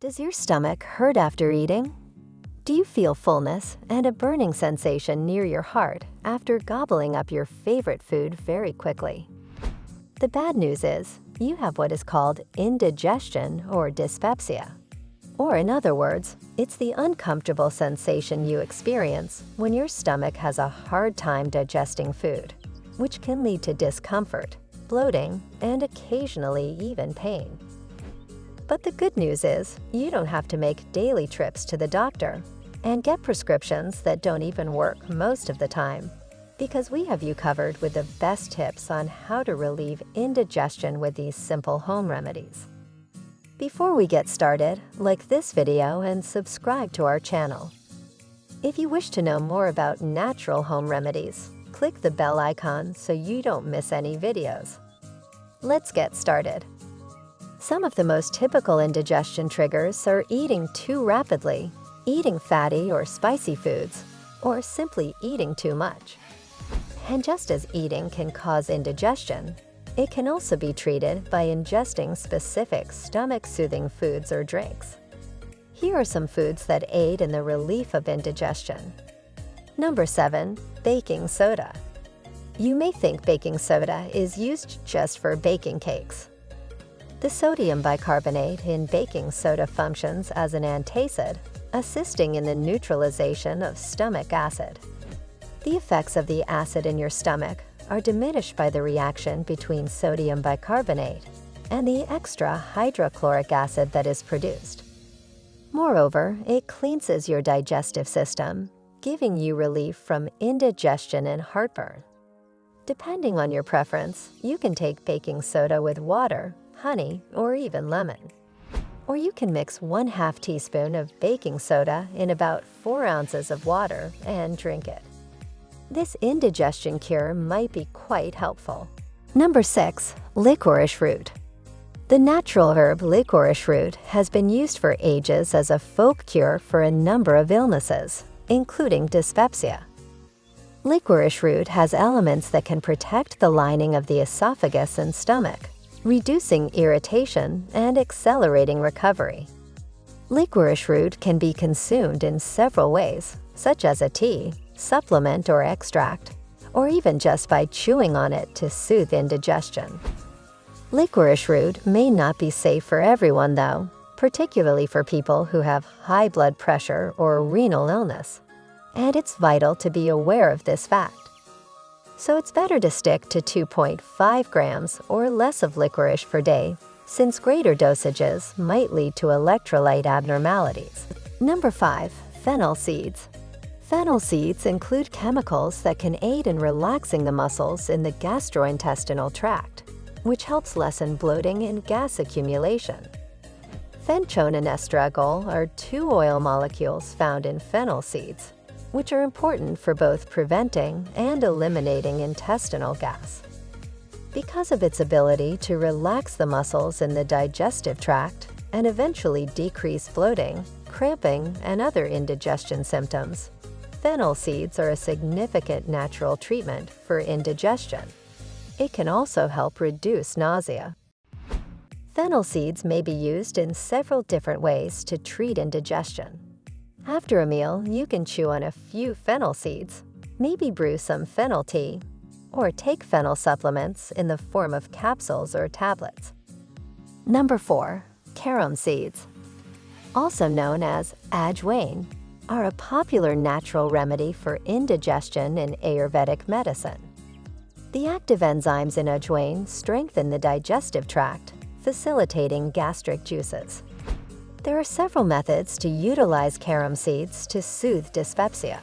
Does your stomach hurt after eating? Do you feel fullness and a burning sensation near your heart after gobbling up your favorite food very quickly? The bad news is, you have what is called indigestion or dyspepsia. Or in other words, it's the uncomfortable sensation you experience when your stomach has a hard time digesting food, which can lead to discomfort, bloating, and occasionally even pain. But the good news is, you don't have to make daily trips to the doctor and get prescriptions that don't even work most of the time, because we have you covered with the best tips on how to relieve indigestion with these simple home remedies. Before we get started, like this video and subscribe to our channel. If you wish to know more about natural home remedies, click the bell icon so you don't miss any videos. Let's get started. Some of the most typical indigestion triggers are eating too rapidly, eating fatty or spicy foods, or simply eating too much. And just as eating can cause indigestion, it can also be treated by ingesting specific stomach-soothing foods or drinks. Here are some foods that aid in the relief of indigestion. Number 7. Baking soda. You may think baking soda is used just for baking cakes. The sodium bicarbonate in baking soda functions as an antacid, assisting in the neutralization of stomach acid. The effects of the acid in your stomach are diminished by the reaction between sodium bicarbonate and the extra hydrochloric acid that is produced. Moreover, it cleanses your digestive system, giving you relief from indigestion and heartburn. Depending on your preference, you can take baking soda with water, honey, or even lemon. Or you can mix 1/2 teaspoon of baking soda in about 4 ounces of water and drink it. This indigestion cure might be quite helpful. Number 6. Licorice root. The natural herb licorice root has been used for ages as a folk cure for a number of illnesses, including dyspepsia. Licorice root has elements that can protect the lining of the esophagus and stomach, reducing irritation and accelerating recovery. Licorice root can be consumed in several ways, such as a tea, supplement or extract, or even just by chewing on it to soothe indigestion. Licorice root may not be safe for everyone though, particularly for people who have high blood pressure or renal illness, and it's vital to be aware of this fact. So it's better to stick to 2.5 grams or less of licorice per day, since greater dosages might lead to electrolyte abnormalities. Number 5. Fennel seeds. Fennel seeds include chemicals that can aid in relaxing the muscles in the gastrointestinal tract, which helps lessen bloating and gas accumulation. Fenchone and estragol are 2 oil molecules found in fennel seeds, which are important for both preventing and eliminating intestinal gas. Because of its ability to relax the muscles in the digestive tract and eventually decrease bloating, cramping, and other indigestion symptoms, fennel seeds are a significant natural treatment for indigestion. It can also help reduce nausea. Fennel seeds may be used in several different ways to treat indigestion. After a meal, you can chew on a few fennel seeds, maybe brew some fennel tea, or take fennel supplements in the form of capsules or tablets. Number 4. Carom seeds. Also known as ajwain, are a popular natural remedy for indigestion in Ayurvedic medicine. The active enzymes in ajwain strengthen the digestive tract, facilitating gastric juices. There are several methods to utilize carom seeds to soothe dyspepsia.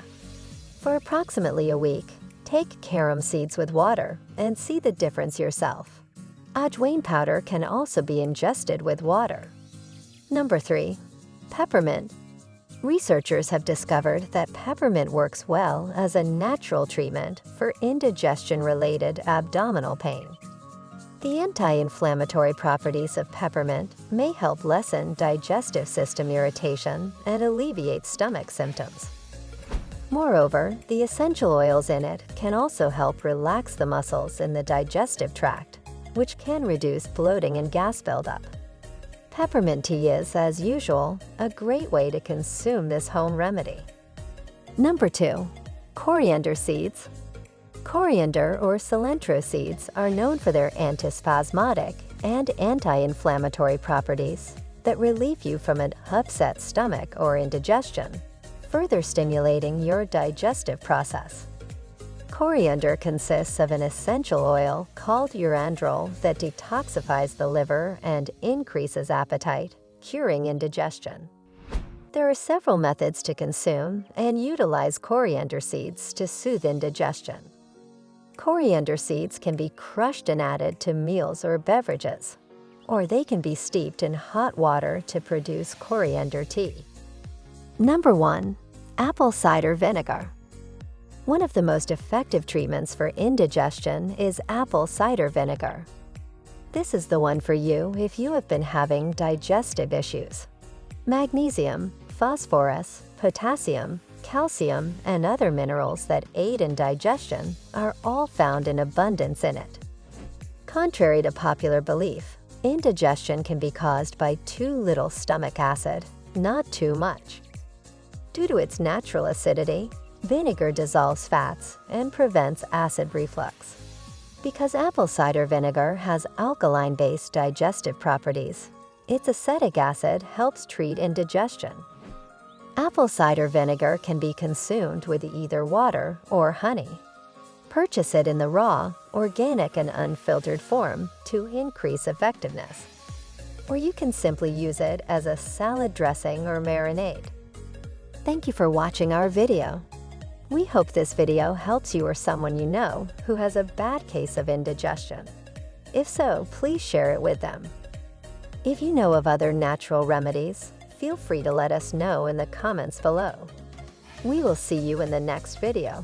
For approximately a week, take carom seeds with water and see the difference yourself. Ajwain powder can also be ingested with water. Number 3. Peppermint. Researchers have discovered that peppermint works well as a natural treatment for indigestion-related abdominal pain. The anti-inflammatory properties of peppermint may help lessen digestive system irritation and alleviate stomach symptoms. Moreover, the essential oils in it can also help relax the muscles in the digestive tract, which can reduce bloating and gas buildup. Peppermint tea is, as usual, a great way to consume this home remedy. Number 2. Coriander seeds. Coriander or cilantro seeds are known for their antispasmodic and anti-inflammatory properties that relieve you from an upset stomach or indigestion, further stimulating your digestive process. Coriander consists of an essential oil called urandrol that detoxifies the liver and increases appetite, curing indigestion. There are several methods to consume and utilize coriander seeds to soothe indigestion. Coriander seeds can be crushed and added to meals or beverages, or they can be steeped in hot water to produce coriander tea. Number 1. Apple cider vinegar. One of the most effective treatments for indigestion is apple cider vinegar. This is the one for you if you have been having digestive issues. Magnesium, phosphorus, potassium, calcium, and other minerals that aid in digestion are all found in abundance in it. Contrary to popular belief, indigestion can be caused by too little stomach acid, not too much. Due to its natural acidity, vinegar dissolves fats and prevents acid reflux. Because apple cider vinegar has alkaline-based digestive properties, its acetic acid helps treat indigestion. Apple cider vinegar can be consumed with either water or honey. Purchase it in the raw, organic, and unfiltered form to increase effectiveness. Or you can simply use it as a salad dressing or marinade. Thank you for watching our video. We hope this video helps you or someone you know who has a bad case of indigestion. If so, please share it with them. If you know of other natural remedies, feel free to let us know in the comments below. We will see you in the next video.